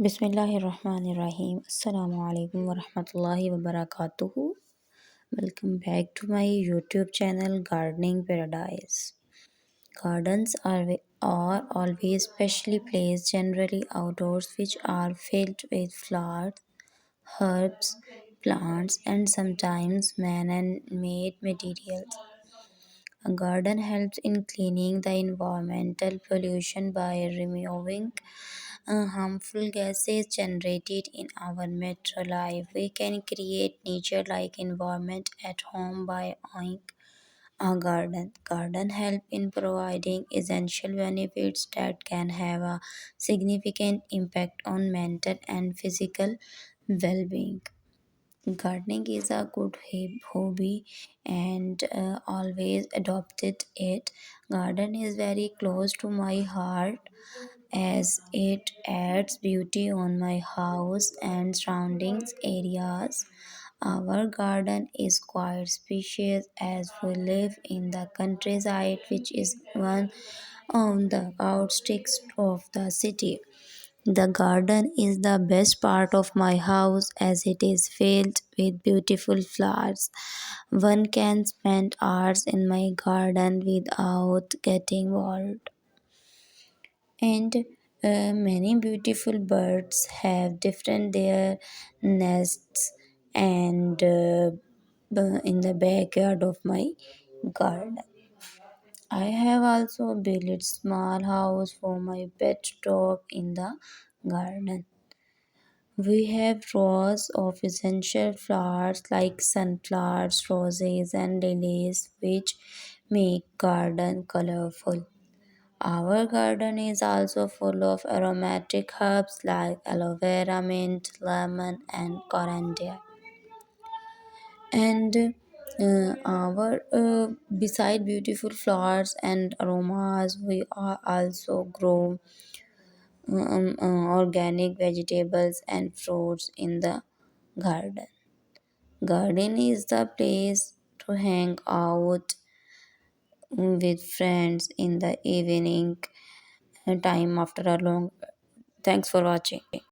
Bismillahirrahmanirrahim. Assalamu alaikum wa rahmatullahi wa barakatuhu. Welcome back to my YouTube channel Gardening Paradise. Gardens are always specially placed, generally outdoors, which are filled with flowers, herbs, plants, and sometimes man and made materials. A garden helps in cleaning the environmental pollution by removing harmful gases generated in our metro life. We can create nature-like environment at home by owning a garden. Garden help in providing essential benefits that can have a significant impact on mental and physical well-being. Gardening is a good hobby and always adopted it. Garden is very close to my heart as it adds beauty on my house and surroundings areas. Our garden is quite spacious as we live in the countryside, which is one on the outskirts of the city. The garden is the best part of my house as it is filled with beautiful flowers. One can spend hours in my garden without getting bored. And many beautiful birds have different their nests and in the backyard of my garden. I have also built small house for my pet dog in the garden. We have rows of essential flowers like sunflowers, roses, and lilies, which make garden colorful. Our garden is also full of aromatic herbs like aloe vera, mint, lemon, and coriander. And our beside beautiful flowers and aromas, we are also grow organic vegetables and fruits in the garden. Garden is the place to hang out with friends in the evening time after a long. Thanks for watching.